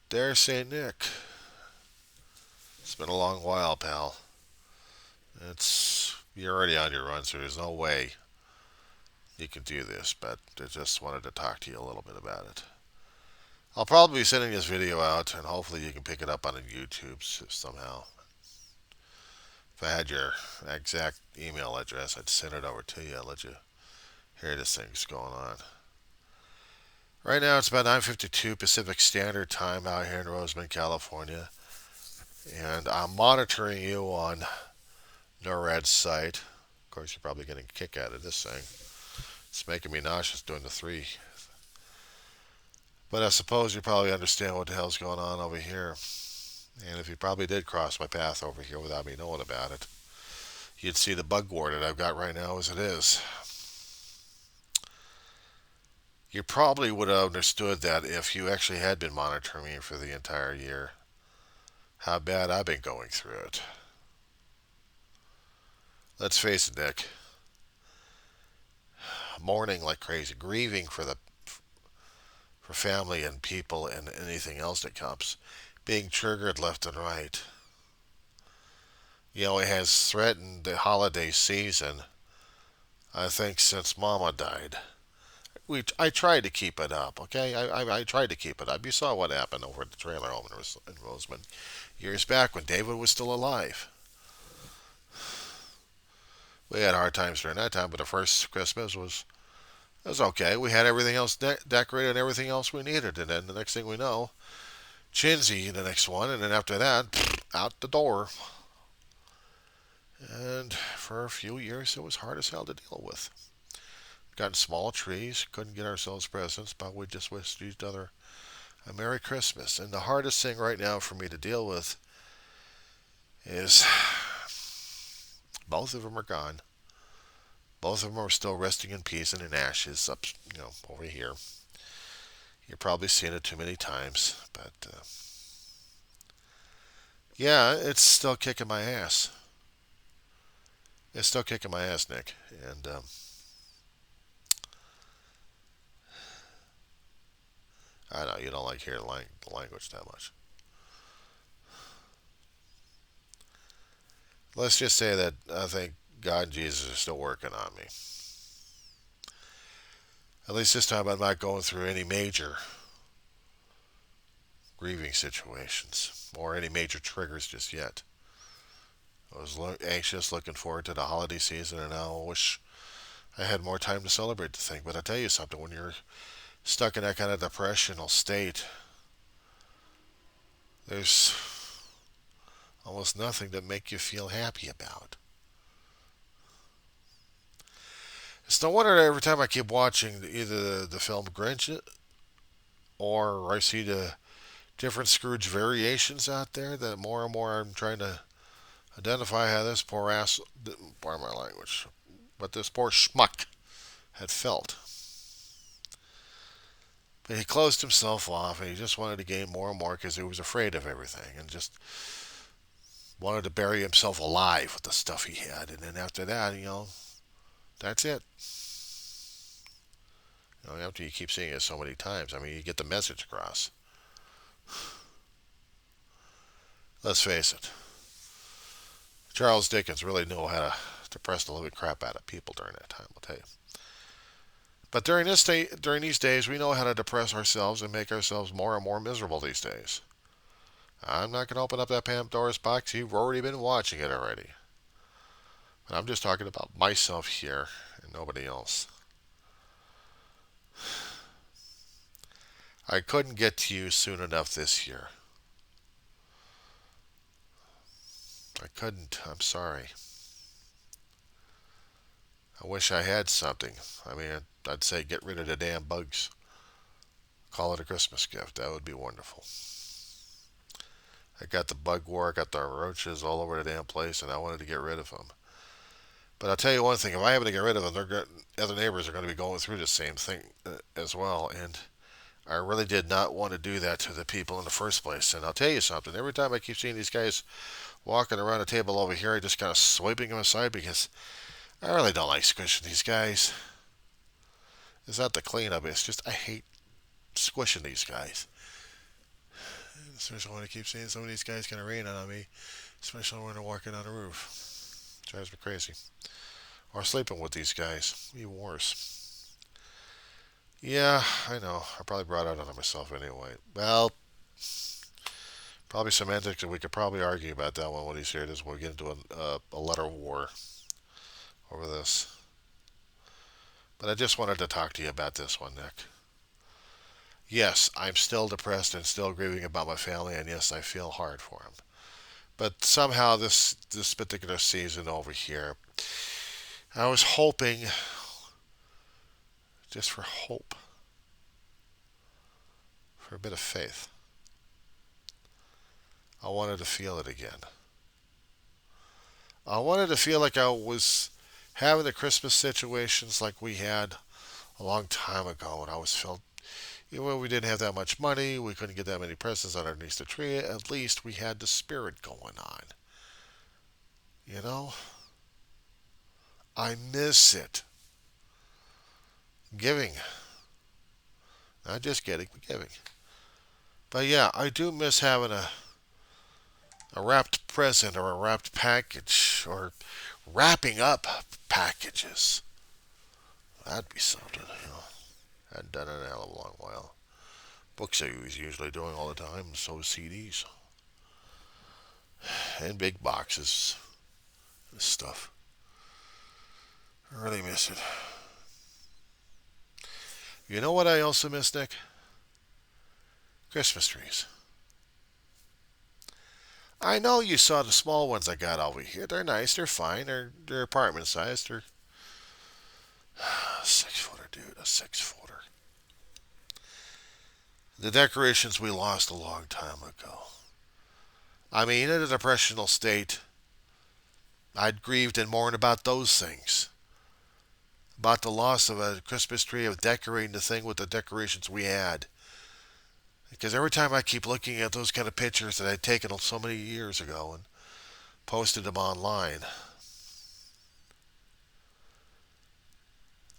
Dare say, Nick, it's been a long while, pal. You're already on your run, so there's no way you can do this. But I just wanted to talk to you a little bit about it. I'll probably be sending this video out, and hopefully you can pick it up on YouTube somehow. If I had your exact email address, I'd send it over to you and let you hear this thing's going on. Right now, it's about 9:52 Pacific Standard Time out here in Roseman, California, and I'm monitoring you on NORAD's site. Of course, you're probably getting a kick out of this thing. It's making me nauseous doing the three. But I suppose you probably understand what the hell's going on over here. And if you probably did cross my path over here without me knowing about it, you'd see the bug war that I've got right now as it is. You probably would have understood that if you actually had been monitoring me for the entire year, how bad I've been going through it. Let's face it, Nick. Mourning like crazy, grieving for family and people and anything else that comes, being triggered left and right. It has threatened the holiday season, I think, since Mama died. I tried to keep it up, okay? I tried to keep it up. You saw what happened over at the trailer home in Roseman years back when David was still alive. We had hard times during that time, but the first Christmas was okay. We had everything else decorated and everything else we needed. And then the next thing we know, Chinsey, the next one. And then after that, out the door. And for a few years, it was hard as hell to deal with. Got small trees, couldn't get ourselves presents, but we just wished each other a Merry Christmas. And the hardest thing right now for me to deal with is both of them are gone. Both of them are still resting in peace and in ashes up, over here. You've probably seen it too many times, but yeah, it's still kicking my ass. It's still kicking my ass, Nick. And I know you don't like hearing the language that much. Let's just say that I think God and Jesus are still working on me. At least this time I'm not going through any major grieving situations or any major triggers just yet. I was anxious, looking forward to the holiday season, and now I wish I had more time to celebrate the thing. But I tell you something, when you're stuck in that kind of depressional state, there's almost nothing to make you feel happy about. It's no wonder that every time I keep watching either the film Grinch or I see the different Scrooge variations out there, that more and more I'm trying to identify how this poor ass, pardon my language, but this poor schmuck had felt. But he closed himself off and he just wanted to gain more and more because he was afraid of everything and just wanted to bury himself alive with the stuff he had. And then after that, that's it. After you keep seeing it so many times, you get the message across. Let's face it. Charles Dickens really knew how to depress the living crap out of people during that time, I'll tell you. But during these days, we know how to depress ourselves and make ourselves more and more miserable these days. I'm not going to open up that Pandora's box. You've already been watching it already. But I'm just talking about myself here and nobody else. I couldn't get to you soon enough this year. I couldn't. I'm sorry. I wish I had something. I'd say get rid of the damn bugs. Call it a Christmas gift. That would be wonderful. I got the bug war, I got the roaches all over the damn place, and I wanted to get rid of them. But I'll tell you one thing: if I happen to get rid of them, other neighbors are going to be going through the same thing as well. And I really did not want to do that to the people in the first place. And I'll tell you something: every time I keep seeing these guys walking around a table over here, I just kind of swiping them aside because I really don't like squishing these guys. It's not the cleanup; it's just I hate squishing these guys. Especially when I keep seeing some of these guys kind of rain on me, especially when they're walking on the roof. Drives me crazy. Or sleeping with these guys. Even worse. Yeah, I know. I probably brought it on myself anyway. Well, probably semantics, and we could probably argue about that one when he's here. This we'll get into a letter war over this. But I just wanted to talk to you about this one, Nick. Yes, I'm still depressed and still grieving about my family, and yes, I feel hard for them. But somehow this particular season over here, I was hoping, just for hope, for a bit of faith. I wanted to feel it again. I wanted to feel like I was having the Christmas situations like we had a long time ago, and I was felt, even when we didn't have that much money, we couldn't get that many presents underneath the tree. At least we had the spirit going on. You know, I miss it. Giving, not just getting, but giving. But yeah, I do miss having a wrapped present or a wrapped package or wrapping up packages. That'd be something, you know. Hadn't done it in a hell of a long while. Books I was usually doing all the time, and so CDs. And big boxes. This stuff. I really miss it. You know what I also miss, Nick? Christmas trees. I know you saw the small ones I got over here. They're nice. They're fine. They're apartment sized. They're a 6 footer, dude. A 6 footer. The decorations we lost a long time ago. I mean, in a depressional state, I'd grieved and mourned about those things. About the loss of a Christmas tree, of decorating the thing with the decorations we had. Because every time I keep looking at those kind of pictures that I'd taken so many years ago and posted them online,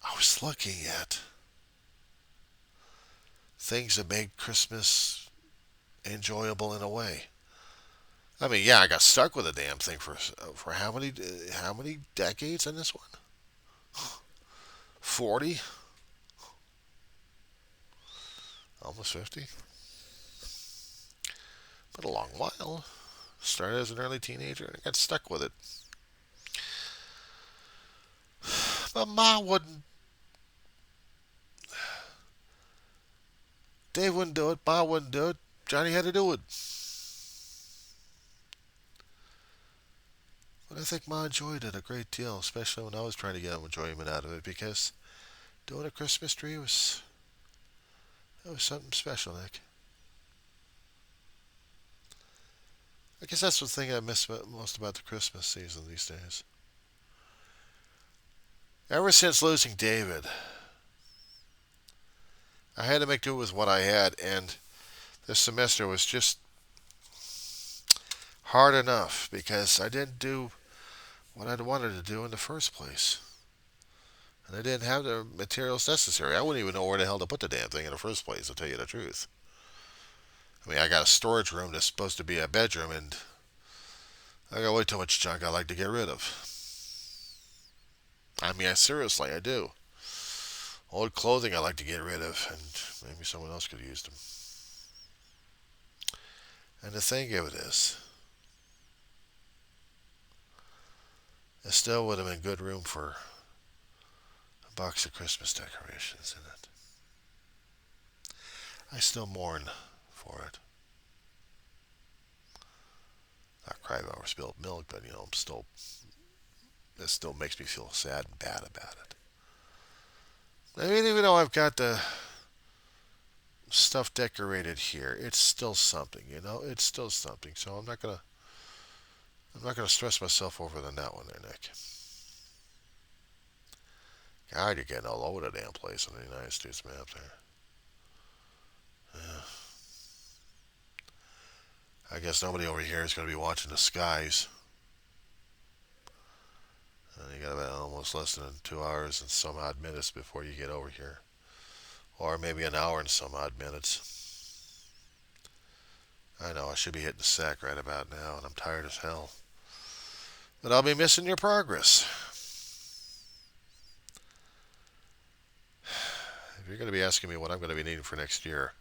I was looking at things that made Christmas enjoyable in a way. I mean, yeah, I got stuck with the damn thing for how many decades in this one? 40, almost 50. But a long while. Started as an early teenager and I got stuck with it. But Ma wouldn't. Dave wouldn't do it. Ma wouldn't do it. Johnny had to do it. But I think Ma enjoyed it a great deal, especially when I was trying to get enjoyment out of it, because doing a Christmas tree was something special, Nick. I guess that's the thing I miss most about the Christmas season these days. Ever since losing David, I had to make do with what I had, and this semester was just hard enough because I didn't do what I'd wanted to do in the first place. And I didn't have the materials necessary. I wouldn't even know where the hell to put the damn thing in the first place, to tell you the truth. I mean, I got a storage room that's supposed to be a bedroom, and I got way too much junk I like to get rid of. I mean, seriously, I do. Old clothing I like to get rid of, and maybe someone else could use them. And the thing of it is, it still would have been good room for a box of Christmas decorations in it. I still mourn for it. Not crying over spilled milk, but it still makes me feel sad and bad about it. I mean, even though I've got the stuff decorated here, it's still something, It's still something. So I'm not gonna stress myself over than that one there, Nick. God, you're getting all over the damn place on the United States map there. Yeah. I guess nobody over here is going to be watching the skies. You got about almost less than 2 hours and some odd minutes before you get over here. Or maybe an hour and some odd minutes. I know I should be hitting the sack right about now, and I'm tired as hell. But I'll be missing your progress. If you're going to be asking me what I'm going to be needing for next year,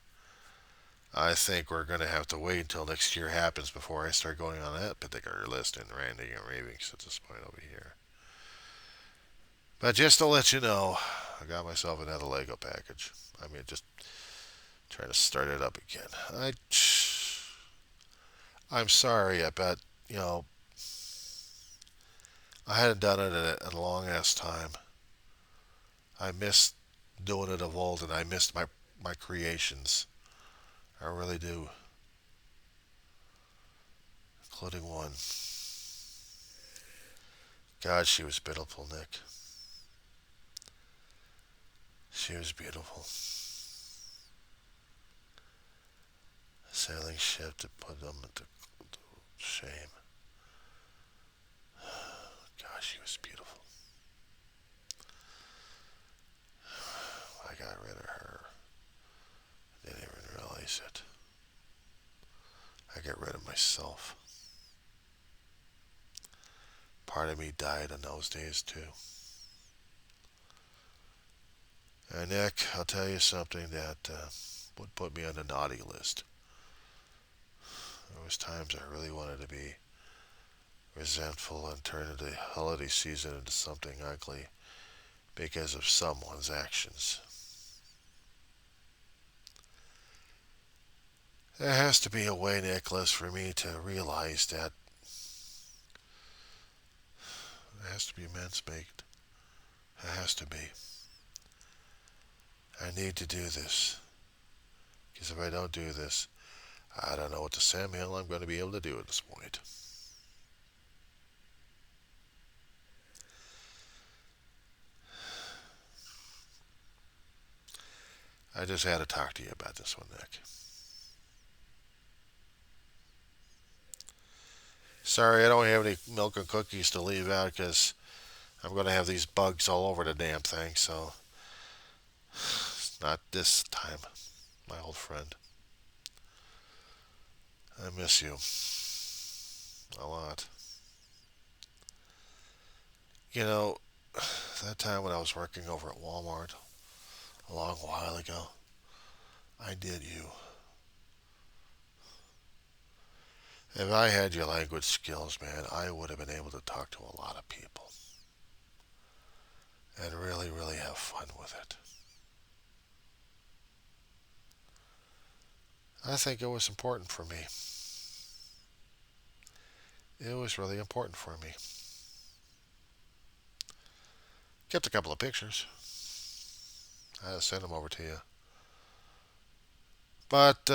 I think we're going to have to wait until next year happens before I start going on that particular list and ranting and raving at this point over here. But just to let you know, I got myself another Lego package. I mean, just trying to start it up again. I'm sorry. I bet, you know, I hadn't done it in a long ass time. I missed doing it of old, and I missed my creations. I really do, including one. God, she was beautiful, Nick. She was beautiful. A sailing ship to put them to shame. God, she was beautiful. I got rid of her. Didn't even realize it. I got rid of myself. Part of me died in those days too. And Nick, I'll tell you something that would put me on the naughty list. There was times I really wanted to be resentful and turn the holiday season into something ugly because of someone's actions. There has to be a way, Nicholas, for me to realize that it has to be men's baked. It has to be. I need to do this. Because if I don't do this, I don't know what the Sam Hill I'm going to be able to do at this point. I just had to talk to you about this one, Nick. Sorry, I don't have any milk and cookies to leave out because I'm going to have these bugs all over the damn thing, so not this time, my old friend. I miss you a lot. You know, that time when I was working over at Walmart a long while ago, I did you. If I had your language skills, man, I would have been able to talk to a lot of people and really, really have fun with it. I think it was important for me. It was really important for me. Kept a couple of pictures. I'll send them over to you. But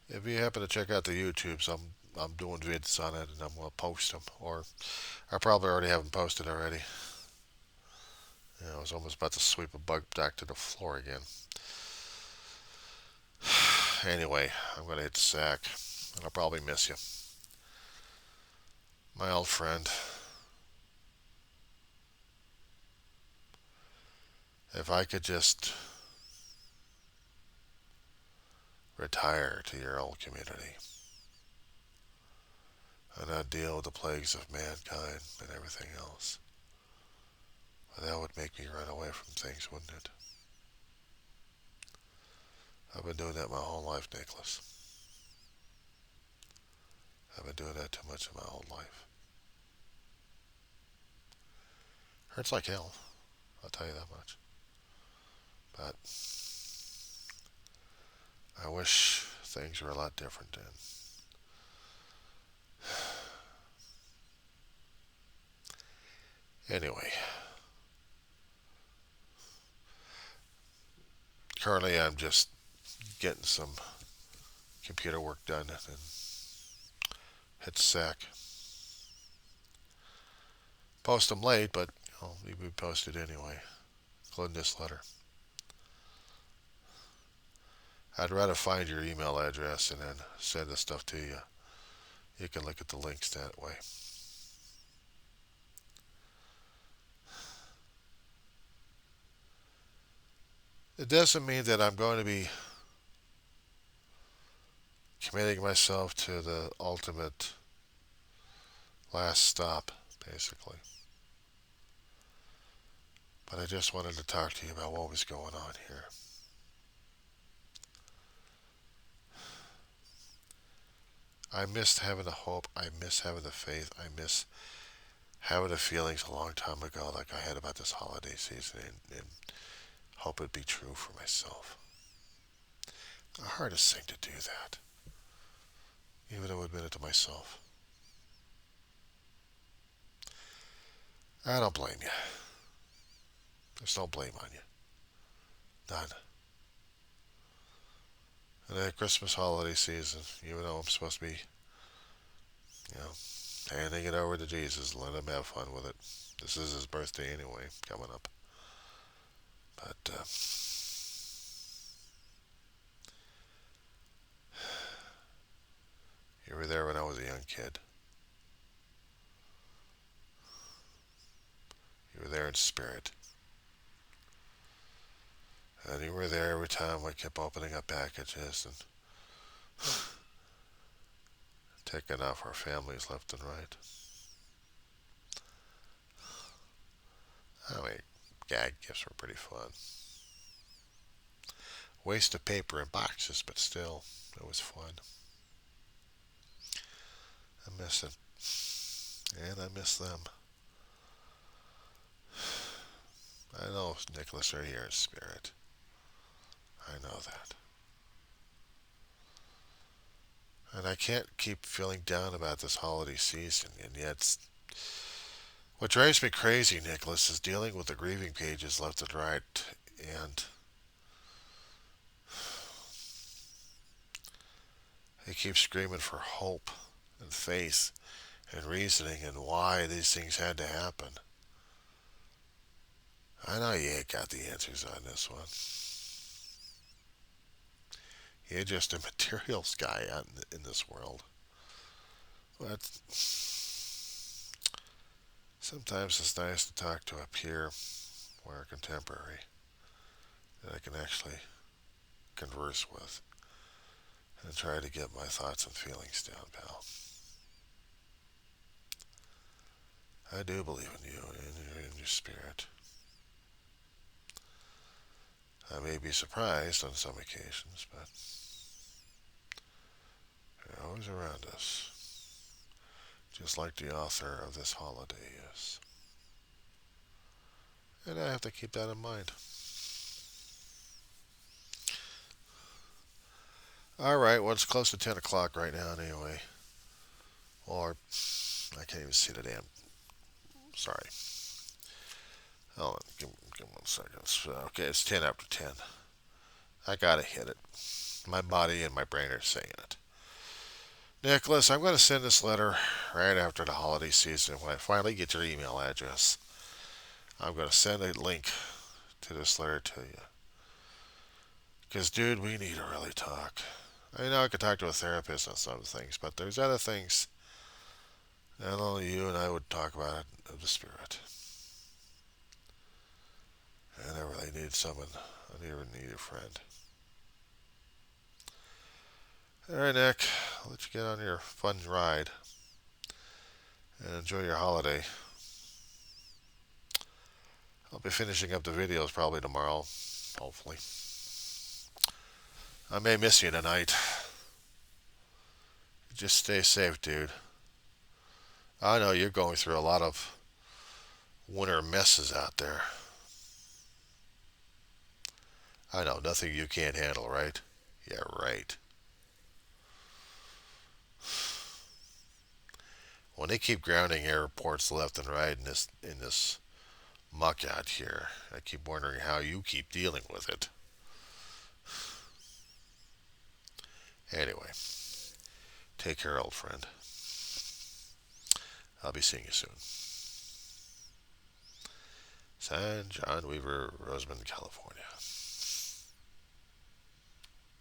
if you happen to check out the YouTubes, I'm doing vids on it, and I'm gonna post them, or I probably already have them posted already. You know, I was almost about to sweep a bug back to the floor again. Anyway, I'm gonna hit the sack, and I'll probably miss you, my old friend. If I could just retire to your old community and not deal with the plagues of mankind and everything else. That would make me run away from things, wouldn't it? I've been doing that my whole life, Nicholas. I've been doing that too much in my whole life. Hurts like hell, I'll tell you that much. But I wish things were a lot different then. Anyway, currently I'm just getting some computer work done and hit sack. Post them late, but they'll be posted anyway, including this letter. I'd rather find your email address and then send the stuff to you. You can look at the links that way. It doesn't mean that I'm going to be committing myself to the ultimate last stop, basically. But I just wanted to talk to you about what was going on here. I missed having the hope. I miss having the faith. I miss having the feelings a long time ago like I had about this holiday season, and hope it'd be true for myself. The hardest thing to do that, even to admit it to myself. I don't blame you. There's no blame on you. None. And the Christmas holiday season, even though I'm supposed to be, you know, handing it over to Jesus, let him have fun with it. This is his birthday anyway, coming up. But you were there when I was a young kid. You were there in spirit. And you were there every time I kept opening up packages and taking off our families left and right. I mean, gag gifts were pretty fun. Waste of paper and boxes, but still, it was fun. I miss it. And I miss them. I know Nicholas are here in spirit. I know that. And I can't keep feeling down about this holiday season, and yet what drives me crazy, Nicholas, is dealing with the grieving pages left and right, and they keep screaming for hope and faith and reasoning and why these things had to happen. I know you ain't got the answers on this one. You're just a materials guy out in this world. But sometimes it's nice to talk to a peer or a contemporary that I can actually converse with and try to get my thoughts and feelings down, pal. I do believe in you and in your spirit. I may be surprised on some occasions, but you're always around us, just like the author of this holiday is. And I have to keep that in mind. Alright, well, it's close to 10 o'clock right now anyway. Or, I can't even see the damn... Sorry. Hold on, give me 1 second. Okay, it's 10 after 10. I gotta hit it. My body and my brain are saying it. Nicholas, I'm going to send this letter right after the holiday season. When I finally get your email address, I'm going to send a link to this letter to you. Because, dude, we need to really talk. I know I could talk to a therapist on some things, but there's other things that only you and I would talk about it of the spirit. And I really need someone. I need a friend. Alright, Nick. I'll let you get on your fun ride. And enjoy your holiday. I'll be finishing up the videos probably tomorrow. Hopefully. I may miss you tonight. Just stay safe, dude. I know you're going through a lot of winter messes out there. I know, nothing you can't handle, right? Yeah, right. When they keep grounding airports left and right in this muck out here, I keep wondering how you keep dealing with it. Anyway, take care, old friend. I'll be seeing you soon. Signed, John Weaver, Roseman, California.